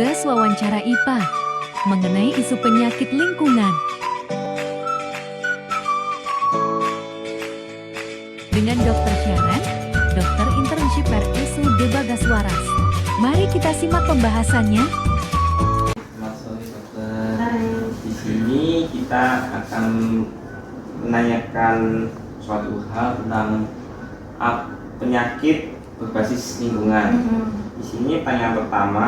Tugas wawancara IPA mengenai isu penyakit lingkungan. Dengan Dr. Sharon, Dokter Internship RSUD Bagaswaras. Mari kita simak pembahasannya. Selamat sore dokter. Di sini kita akan menanyakan suatu hal tentang penyakit berbasis lingkungan. Di sini pertanyaan pertama,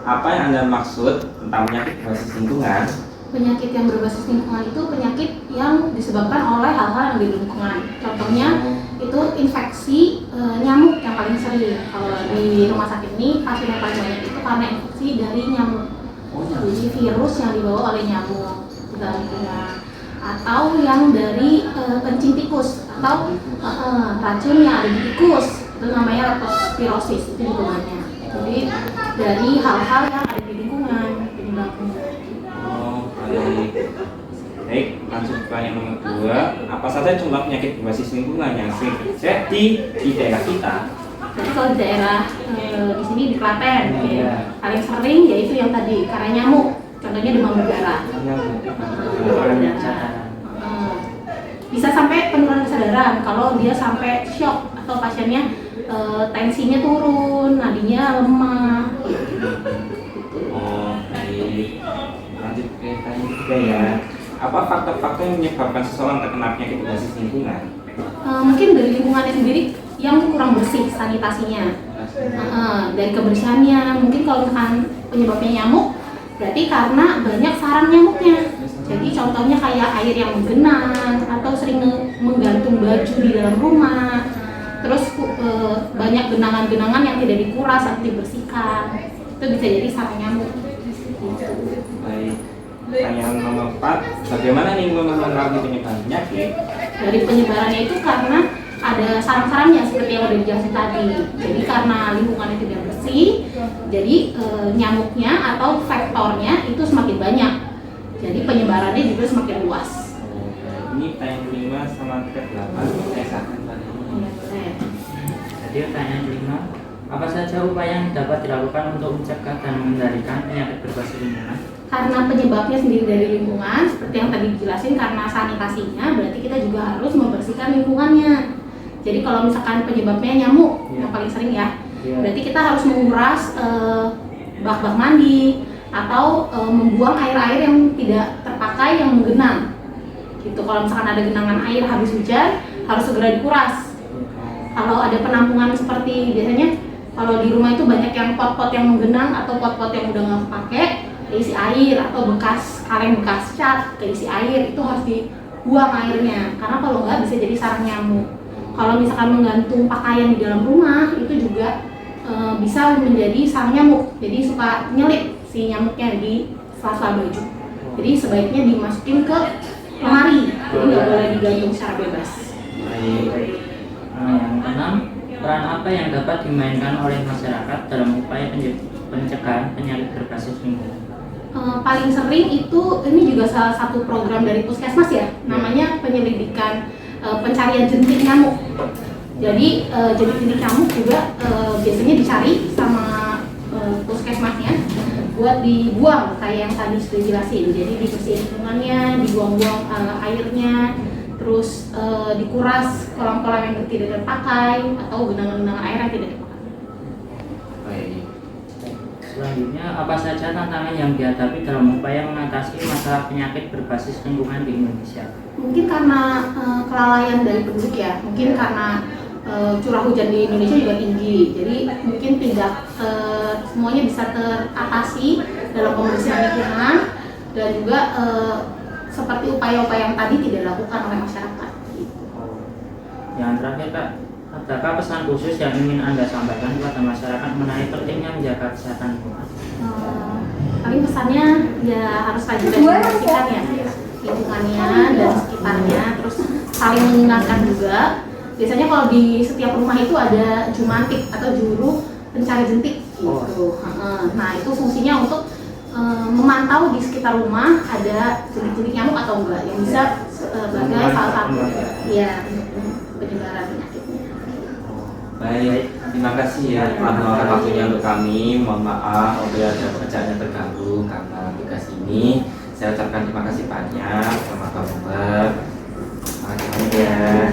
apa yang Anda maksud tentang penyakit berbasis lingkungan? Penyakit yang berbasis lingkungan itu penyakit yang disebabkan oleh hal-hal yang di lingkungan. Contohnya itu infeksi nyamuk yang paling sering. Kalau di rumah sakit ini pasien yang paling banyak itu karena infeksi dari nyamuk. Jadi virus yang dibawa oleh nyamuk di dalam lingkungan. Atau yang dari kencing tikus atau racun yang ada di tikus, itu namanya leptospirosis, itu hitungannya. Jadi dari hal-hal yang ada di lingkungan penyebabnya. Baik, lanjut ke pertanyaan nomor 2. Apa saja jumlah penyakit berbasis lingkungan yang sering terjadi di daerah kita? Jadi kalau di daerah di sini di Klaten, paling sering yaitu yang tadi karena nyamuk. Contohnya demam berdarah. Bisa sampai penurunan kesadaran kalau dia sampai shock atau pasiennya tensinya turun, nadinya lemah. Oh, baik. Lanjut ke pertanyaan ketiga ya. Apa faktor-faktor yang menyebabkan seseorang terkena penyakit berbasis lingkungan? Mungkin dari lingkungannya sendiri yang kurang bersih sanitasinya, dari kebersihannya. Mungkin kalau misalkan penyebabnya nyamuk, berarti karena banyak sarang nyamuknya. Jadi contohnya kayak air yang menggenang atau sering menggantung baju di dalam rumah. Terus banyak genangan-genangan yang tidak dikuras atau dibersihkan, itu bisa jadi sarang nyamuk. Baik. Pertanyaan nomor 4, bagaimana lingkungan mempengaruhi penyebaran penyakit? Dari penyebarannya itu karena ada sarang-sarangnya seperti yang udah dijelasin tadi. Jadi karena lingkungannya tidak bersih, jadi nyamuknya atau vektornya itu semakin banyak. Jadi penyebarannya juga semakin luas. Ini pertanyaan kelima sama ke-8. Saya sarankan pada ini. Jadi pertanyaan kelima, apa saja upaya yang dapat dilakukan untuk mencegah dan mengendalikan penyakit berbasis lingkungan? Karena penyebabnya sendiri dari lingkungan, seperti yang tadi dijelasin, karena sanitasinya, berarti kita juga harus membersihkan lingkungannya. Jadi kalau misalkan penyebabnya nyamuk, yang paling sering ya, berarti kita harus menguras bak-bak mandi atau membuang air-air yang tidak terpakai yang menggenang. Gitu. Kalau misalkan ada genangan air habis hujan, harus segera dikuras. Kalau ada penampungan seperti biasanya, kalau di rumah itu banyak yang pot-pot yang menggenang atau pot-pot yang udah nggak kepake, keisi air atau bekas kaleng bekas cat keisi air, itu harus dibuang airnya karena kalau nggak bisa jadi sarang nyamuk. Kalau misalkan menggantung pakaian di dalam rumah itu juga bisa menjadi sarang nyamuk, jadi suka nyelip si nyamuknya di sela-sela baju. Jadi sebaiknya dimasukin ke lemari, jadi nggak boleh digantung secara bebas. Yang keenam, peran apa yang dapat dimainkan oleh masyarakat dalam upaya pencegahan penyakit berbasis lingkungan? Paling sering itu, ini juga salah satu program dari Puskesmas ya, namanya penyelidikan pencarian jentik nyamuk. Jadi jentik-jentik nyamuk juga biasanya dicari sama Puskesmasnya buat dibuang kayak yang tadi sudah jelasin. Jadi dibersihin lingkungannya, dibuang-buang airnya, terus dikuras kolam-kolam yang tidak terpakai atau genangan-genangan air yang tidak terpakai. Baik. Selanjutnya, apa saja tantangan yang dihadapi dalam upaya mengatasi masalah penyakit berbasis lingkungan di Indonesia? Mungkin karena kelalaian dari penduduk ya, mungkin karena curah hujan di Indonesia juga tinggi, jadi mungkin tidak semuanya bisa teratasi dalam pembersihan lingkungan, dan juga seperti upaya-upaya yang tadi tidak dilakukan oleh masyarakat. Yang terakhir Kak, adakah pesan khusus yang ingin Anda sampaikan kepada masyarakat mengenai pentingnya menjaga kesehatan lingkungan? Paling pesannya ya harus rajin membersihkan ya lingkungannya dan sekitarnya, terus saling mengingatkan juga. Biasanya kalau di setiap rumah itu ada jumantik atau juru pencari jentik gitu. Nah itu fungsinya untuk memantau di sekitar rumah ada jentik-jentik nyamuk atau enggak, yang bisa sebagai salah satu ya penyebaran penyakitnya. Baik, Terima kasih ya telah meluangkan waktunya untuk kami. Mohon maaf apabila ada pekerjaannya terganggu karena tugas ini. Saya ucapkan terima kasih banyak. Selamat berbuat. Terima kasih banyak ya.